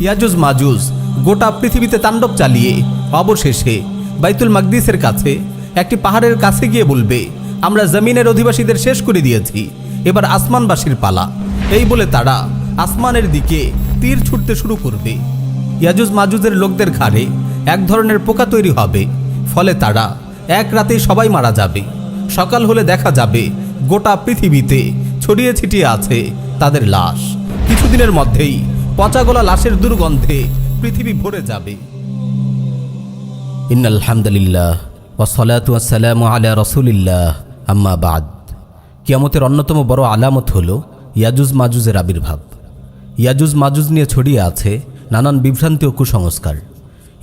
ইয়াজুজ মাজুজ গোটা পৃথিবীতে তাণ্ডব চালিয়ে অবশেষে বাইতুল মাকদিসের কাছে একটি পাহাড়ের কাছে গিয়ে বলবে, আমরা জমিনের অধিবাসীদের শেষ করে দিয়েছি, এবার আসমানবাসীর পালা। এই বলে তারা আসমানের দিকে তীর ছুটতে শুরু করবে। ইয়াজুজ মাজুজের লোকদের ঘাড়ে এক ধরনের পোকা তৈরি হবে, ফলে তারা এক রাতেই সবাই মারা যাবে। সকাল হলে দেখা যাবে গোটা পৃথিবীতে ছড়িয়ে ছিটিয়ে আছে তাদের লাশ। কিছুদিনের মধ্যেই পচাগলা লাশের দুর্গন্ধে পৃথিবী ভরে যাবে। ইন্নাল হামদুলিল্লাহ ওয়াসসালাতু ওয়াসসালামু আলা রাসূলিল্লাহ, আম্মা বাদ। কিয়ামতের অন্যতম বড় আলামত হলো ইয়াজুজ মাজুজের আবির্ভাব। ইয়াজুজ মাজুজ নিয়ে ছড়িয়ে আছে নানান বিভ্রান্তি ও কুসংস্কার।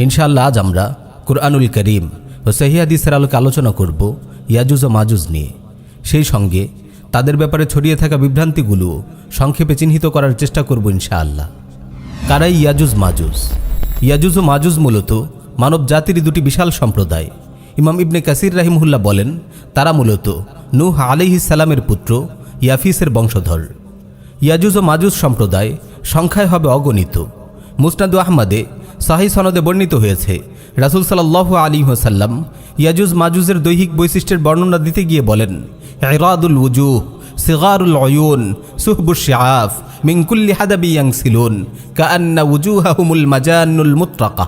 ইনশাআল্লাহ আজ আমরা কুরআনুল কারীম ও সহিহ হাদিসের আলোকে আলোচনা করব ইয়াজুজ ও মাজুজ নিয়ে। সেই সঙ্গে তাদের ব্যাপারে ছড়িয়ে থাকা বিভ্রান্তিগুলো সংক্ষেপে চিহ্নিত করার চেষ্টা করব ইনশাআল্লাহ। কারাই ইয়াজুজ মাজুজ? ইয়াজুজ ও মাজুজ মূলত মানব জাতির দুটি বিশাল সম্প্রদায়। ইমাম ইবনে কাসির রাহিমাহুল্লাহ বলেন, তারা মূলত নূহ আলাইহিস সালামের পুত্র ইয়াফিসের বংশধর। ইয়াজুজ ও মাজুজ সম্প্রদায় সংখ্যায় হবে অগণিত। মুসনাদ আহমদে সহিহ সনদে বর্ণিত হয়েছে, রাসূল সাল্লাল্লাহু আলাইহি ওয়াসাল্লাম ইয়াজুজ মাজুজের দৈহিক বৈশিষ্ট্যের বর্ণনা দিতে গিয়ে বলেন, ইরাদুল ওয়ুজুহ, সিগারুল উয়ুন, সুহবুশ শিআফ, মিন কুল্লি হাদাবি ইয়ানসিলুন, কাআন্না ওয়ুজুহাহুমুল মাজানুল মুতরাকা।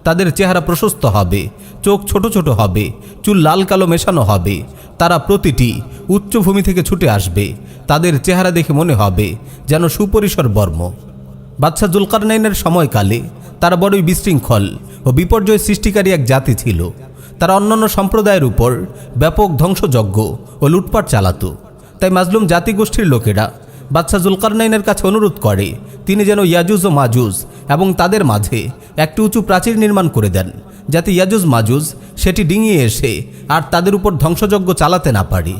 তাদের চেহারা প্রশস্ত হবে, চোখ ছোট ছোট হবে, চুল লাল কালো মেশানো হবে। তারা প্রতিটি উচ্চভূমি থেকে ছুটে আসবে। তাদের চেহারা দেখে মনে হবে যেন সুপরিসর বর্ম। বাদশাহ জুলকারনাইনের সময়কালে তারা বড়ই বিশৃঙ্খল ও বিপর্যয় সৃষ্টিকারী এক জাতি ছিল। তারা অন্যান্য সম্প্রদায়ের উপর ব্যাপক ধ্বংসযজ্ঞ ও লুটপাট চালাত। তাই মাজলুম জাতিগোষ্ঠীর লোকেরা বাদশাহ জুলকারনাইনের কাছে অনুরোধ করে তিনি যেন ইয়াজুজ ও মাজুজ এবং তাদের মাঝে একটি উঁচু প্রাচীর নির্মাণ করে দেন, যাতে ইয়াজুজ মাজুজ সেটি ডিঙিয়ে এসে আর তাদের উপর ধ্বংসযজ্ঞ চালাতে না পারে।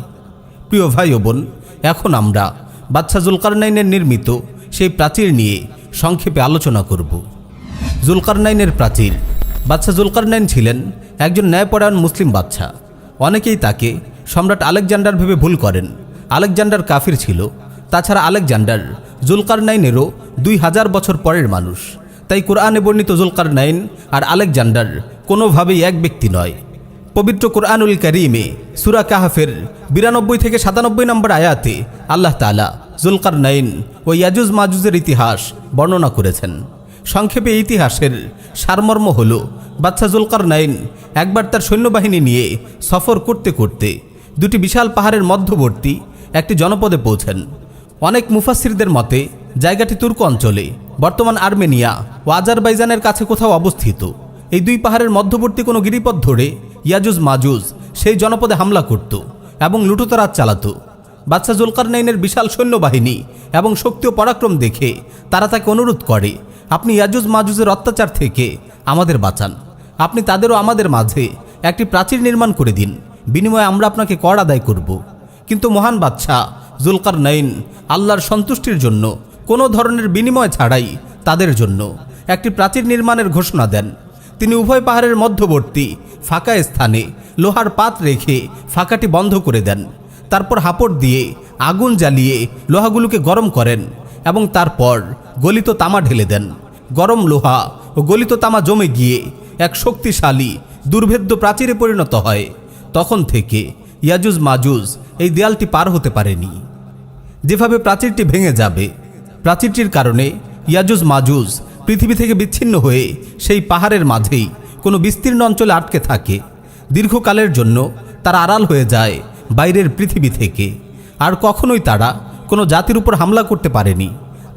প্রিয় ভাই ও বোন, এখন আমরা বাদশাহ জুলকারনাইনের নির্মিত সেই প্রাচীর নিয়ে সংক্ষেপে আলোচনা করব। জুলকারনাইনের প্রাচীর। বাদশাহ জুলকারনাইন ছিলেন একজন ন্যায়পরায়ণ মুসলিম বাদশাহ। অনেকেই তাকে সম্রাট আলেকজান্ডার ভেবে ভুল করেন। আলেকজান্ডার কাফির ছিল। তাছাড়া আলেকজান্ডার জুলকারনাইনেরও 2000 বছর পরের মানুষ। তাই কোরআনে বর্ণিত জুলকারনাইন আর আলেকজান্ডার কোনোভাবেই এক ব্যক্তি নয়। পবিত্র কোরআনুল কারীমে সূরা কাহফের 92 থেকে 97 নম্বর আয়াতে আল্লাহ তাআলা জুলকারনাইন ও ইয়াজুজ মাজুজের ইতিহাস বর্ণনা করেছেন। সংক্ষেপে ইতিহাসের সারমর্ম হল, বাদশাহ জুলকারনাইন একবার তার সৈন্যবাহিনী নিয়ে সফর করতে করতে দুটি বিশাল পাহাড়ের মধ্যবর্তী একটি জনপদে পৌঁছেন। অনেক মুফাসসিরদের মতে জায়গাটি তুর্ক অঞ্চলে, বর্তমান আর্মেনিয়া ও আজারবাইজানের কাছে কোথাও অবস্থিত। এই দুই পাহাড়ের মধ্যবর্তী কোনো গিরিপথ ধরে ইয়াজুজ মাজুজ সেই জনপদে হামলা করত এবং লুটতরাজ চালাত। বাদশাহ জুলকারনাইনের বিশাল সৈন্যবাহিনী এবং শক্তি ও পরাক্রম দেখে তারা তাকে অনুরোধ করে, আপনি ইয়াজুজ মাজুজের অত্যাচার থেকে আমাদের বাঁচান। আপনি তাদেরও আমাদের মাঝে একটি প্রাচীর নির্মাণ করে দিন, বিনিময়ে আমরা আপনাকে কর আদায় করব। কিন্তু মহান বাদশাহ জুলকারনাইন আল্লাহর সন্তুষ্টির জন্য কোনো ধরনের বিনিময় ছাড়াই তাদের জন্য একটি প্রাচীর নির্মাণের ঘোষণা দেন। তিনি উভয় পাহাড়ের মধ্যবর্তী ফাঁকা স্থানে লোহার পাত রেখে ফাঁকাটি বন্ধ করে দেন। তারপর হাপড় দিয়ে আগুন জ্বালিয়ে লোহাগুলোকে গরম করেন এবং তারপর গলিত তামা ঢেলে দেন। গরম লোহা ও গলিত তামা জমে গিয়ে এক শক্তিশালী দুর্ভেদ্য প্রাচীরে পরিণত হয়। তখন থেকে ইয়াজুজ মাজুজ এই দেয়ালটি পার হতে পারেনি। যেভাবে প্রাচীরটি ভেঙে যাবে, প্রাচীরটির কারণে ইয়াজুজ মাজুজ পৃথিবী থেকে বিচ্ছিন্ন হয়ে সেই পাহাড়ের মাঝেই কোনো বিস্তীর্ণ অঞ্চলে আটকে থাকে। দীর্ঘকালের জন্য তারা আড়াল হয়ে যায় বাইরের পৃথিবী থেকে। আর কখনোই তারা কোনো জাতির উপর হামলা করতে পারেনি।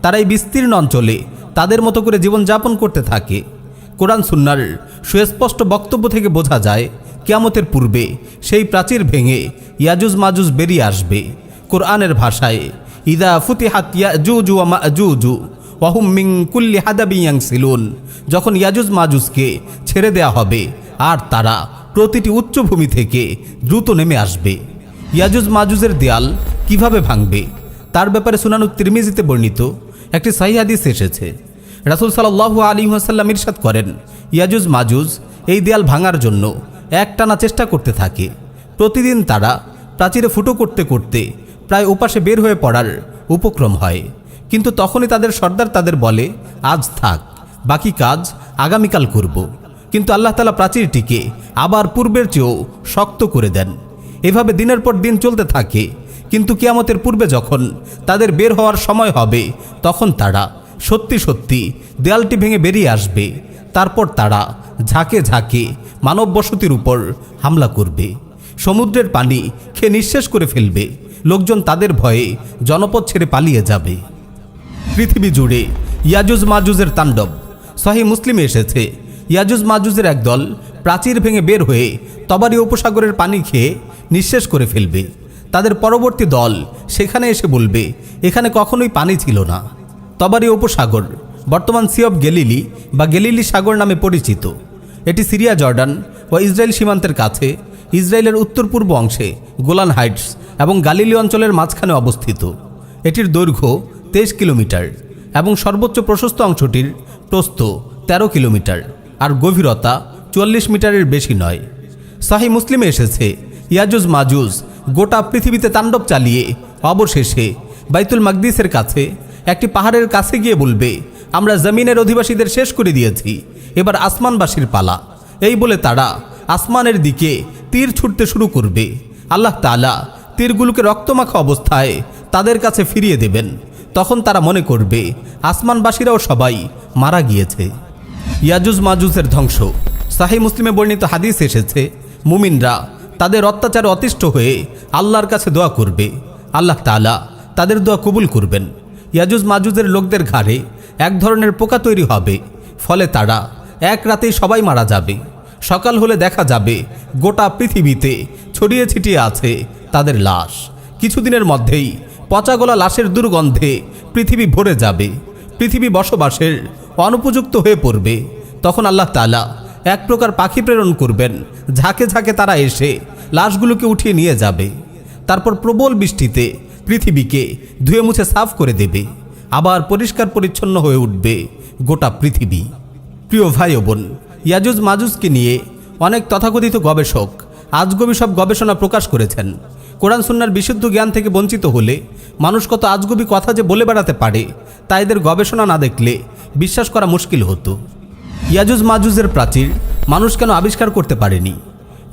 তারা এই বিস্তীর্ণ অঞ্চলে তাদের মতো করে জীবনযাপন করতে থাকে। কোরআন সুন্নাহর সুস্পষ্ট বক্তব্য থেকে বোঝা যায়, কিয়ামতের পূর্বে সেই প্রাচীর ভেঙে ইয়াজুজ মাজুজ বেরিয়ে আসবে। কোরআনের ভাষায়, ইদা ফুতিহাত ইয়াজুজু ওয়া মাজুজু ওয়া হুম মিন কুল্লি হাদাবি ইয়ানসিলুন, যখন ইয়াজুজ মাজুজকে ছেড়ে দেয়া হবে আর তারা প্রতিটি উচ্চভূমি থেকে দ্রুত নেমে আসবে। ইয়াজুজ মাজুজের দেয়াল কিভাবে ভাঙবে তার ব্যাপারে সুনানুত তিরমিজিতে বর্ণিত একটি সহিহ হাদিস এসেছে। রাসূল সাল্লাল্লাহু আলাইহি ওয়াসাল্লাম ইরশাদ করেন, ইয়াজুজ মাজুজ এই দেয়াল ভাঙার জন্য একটানা চেষ্টা করতে থাকে। প্রতিদিন তারা প্রাচীরে ফুটো করতে করতে প্রায় ওপাশে বের হয়ে পড়ার উপক্রম হয়। কিন্তু তখনই তাদের সর্দার তাদের বলে, আজ থাক, বাকি কাজ আগামীকাল করব। কিন্তু আল্লাহ তাআলা প্রাচীরটিকে আবার পূর্বের চেয়েও শক্ত করে দেন। এভাবে দিনের পর দিন চলতে থাকে। কিন্তু কিয়ামতের পূর্বে যখন তাদের বের হওয়ার সময় হবে, তখন তারা সত্যি সত্যি দেয়ালটি ভেঙে বেরিয়ে আসবে। তারপর তারা ঝাঁকে ঝাঁকে মানব বসতির উপর হামলা করবে, সমুদ্রের পানি খেয়ে নিঃশেষ করে ফেলবে। লোকজন তাদের ভয়ে জনপদ ছেড়ে পালিয়ে যাবে। পৃথিবী জুড়ে ইয়াজুজ মাজুজের তাণ্ডব। সহিহ মুসলিমে এসেছে, ইয়াজুজ মাজুজের একদল প্রাচীর ভেঙে বের হয়ে তবারি উপসাগরের পানি খেয়ে নিঃশেষ করে ফেলবে। তাদের পরবর্তী দল সেখানে এসে বলবে, এখানে কখনোই পানি ছিল না। তবারি উপসাগর বর্তমান সি অফ গ্যালিলি বা গ্যালিলি সাগর নামে পরিচিত। এটি সিরিয়া, জর্ডান ও ইসরায়েল সীমান্তের কাছে, ইসরায়েলের উত্তর পূর্ব অংশে গোলান হাইটস এবং গালিলি অঞ্চলের মাঝখানে অবস্থিত। এটির দৈর্ঘ্য 23 কিলোমিটার এবং সর্বোচ্চ প্রশস্ত অংশটির প্রস্থ 13 কিলোমিটার আর গভীরতা 44 মিটারের বেশি নয়। সহিহ মুসলিমে এসেছে, ইয়াজুজ মাজুজ গোটা পৃথিবীতে তাণ্ডব চালিয়ে অবশেষে বাইতুল মাকদিসের কাছে একটি পাহাড়ের কাছে গিয়ে বলবে, আমরা জমিনের অধিবাসীদের শেষ করে দিয়েছি, এবার আসমানবাসীর পালা। এই বলে তারা আসমানের দিকে তীর ছুটতে শুরু করবে। আল্লাহ তাআলা তীরগুলোকে রক্তমাখা অবস্থায় তাদের কাছে ফিরিয়ে দেবেন। তখন তারা মনে করবে আসমানবাসীরাও সবাই মারা গিয়েছে। ইয়াজুজ মাজুজের ধ্বংস। সহিহ মুসলিমে বর্ণিত হাদিস এসেছে, মুমিনরা তাদের অত্যাচারে অতিষ্ঠ হয়ে আল্লাহর কাছে দোয়া করবে। আল্লাহ তাআলা তাদের দোয়া কবুল করবেন। ইয়াজুজ মাজুজের লোকদের ঘাড়ে এক ধরনের পোকা তৈরি হবে, ফলে তারা এক রাতেই সবাই মারা যাবে। সকাল হলে দেখা যাবে গোটা পৃথিবীতে ছড়িয়ে ছিটিয়ে আছে তাদের লাশ। কিছুদিনের মধ্যেই পচাগলা লাশের দুর্গন্ধে পৃথিবী ভরে যাবে। পৃথিবী বসবাসের অনুপযুক্ত হয়ে পড়বে। তখন আল্লাহ তাআলা এক প্রকার পাখি প্রেরণ করবেন, ঝাঁকে ঝাঁকে তারা এসে লাশগুলোকে উঠিয়ে নিয়ে যাবে। তারপর প্রবল বৃষ্টিতে পৃথিবীকে ধুয়ে মুছে সাফ করে দেবে। আবার পরিষ্কার পরিচ্ছন্ন হয়ে উঠবে গোটা পৃথিবী। প্রিয় ভাই ও বোন, ইয়াজুজ মাজুজকে নিয়ে অনেক তথাকথিত গবেষক আজগবি সব গবেষণা প্রকাশ করেছেন। কোরআন সুন্নাহর বিশুদ্ধ জ্ঞান থেকে বঞ্চিত হলে মানুষ কত আজগবি কথা যে বলে বেড়াতে পারে, তা এদের গবেষণা না দেখলে বিশ্বাস করা মুশকিল হতো। ইয়াজুজ মাজুজের প্রাচীর মানুষ কেন আবিষ্কার করতে পারেনি?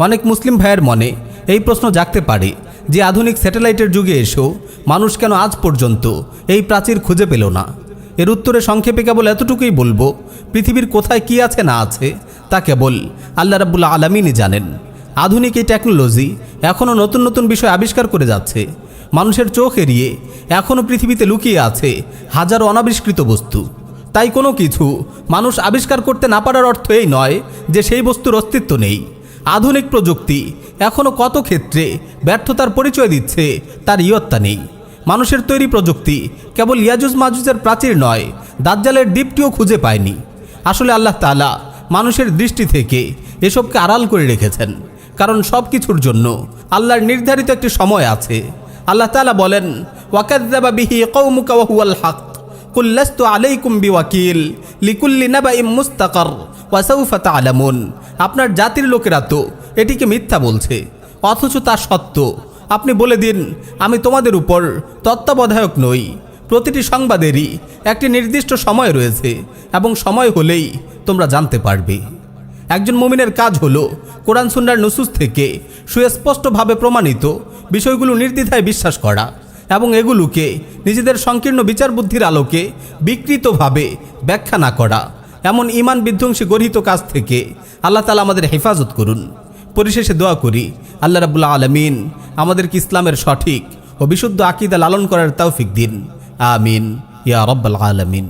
অনেক মুসলিম ভাইয়ের মনে এই প্রশ্ন জাগতে পারে যে আধুনিক স্যাটেলাইটের যুগে এসেও মানুষ কেন আজ পর্যন্ত এই প্রাচীর খুঁজে পেল না। এর উত্তরে সংক্ষেপে কেবল এতটুকুই বলবো, পৃথিবীর কোথায় কি আছে না আছে তা কেবল আল্লাহ রাব্বুল আলামিনই জানেন। আধুনিক এই টেকনোলজি এখনও নতুন নতুন বিষয় আবিষ্কার করে যাচ্ছে। মানুষের চোখ এড়িয়ে এখনও পৃথিবীতে লুকিয়ে আছে হাজারো অনাবিষ্কৃত বস্তু। তাই কোনো কিছু মানুষ আবিষ্কার করতে না পারার অর্থ এই নয় যে সেই বস্তুর অস্তিত্ব নেই। আধুনিক প্রযুক্তি এখনও কত ক্ষেত্রে ব্যর্থতার পরিচয় দিচ্ছে তার ইয়ত্তা নেই। মানুষের তৈরি প্রযুক্তি কেবল ইয়াজুজ মাজুজের প্রাচীর নয়, দাজ্জালের দ্বীপটিও খুঁজে পায়নি। আসলে আল্লাহ তাআলা মানুষের দৃষ্টি থেকে এসবকে আড়াল করে রেখেছেন, কারণ সব কিছুর জন্য আল্লাহর নির্ধারিত একটি সময় আছে। আল্লাহ তাআলা বলেন, ওয়াকাযযাবা বিহি কওমুকা ওয়া হুয়াল হক কুল লাস্তু আলাইকুম বিওয়াকিল লিকুল্লি নাবাইম মুস্তাকার ওয়া সাউফা তা'লামুন। আপনার জাতির লোকেরা তো এটিকে মিথ্যা বলছে, অথচ তা সত্য। আপনি বলে দিন, আমি তোমাদের উপর তত্ত্বাবধায়ক নই। প্রতিটি সংবাদেরই একটি নির্দিষ্ট সময় রয়েছে এবং সময় হলেই তোমরা জানতে পারবে। একজন মুমিনের কাজ হলো কোরআন সুন্নাহর নুসুস থেকে সুস্পষ্টভাবে প্রমাণিত বিষয়গুলো নির্দ্বিধায় বিশ্বাস করা এবং এগুলোকে নিজেদের সংকীর্ণ বিচার বুদ্ধির আলোকে বিকৃতভাবে ব্যাখ্যা না করা। এমন ঈমান বিধ্বংসী গর্হিত কাজ থেকে আল্লাহ তাআলা আমাদের হেফাজত করুন। পরিশেষে দোয়া করি, আল্লাহ রাব্বুল আলামিন আমাদেরকে ইসলামের সঠিক ও বিশুদ্ধ আকীদা লালন করার তৌফিক দিন। আমিন ইয়া রাব্বাল আলামিন।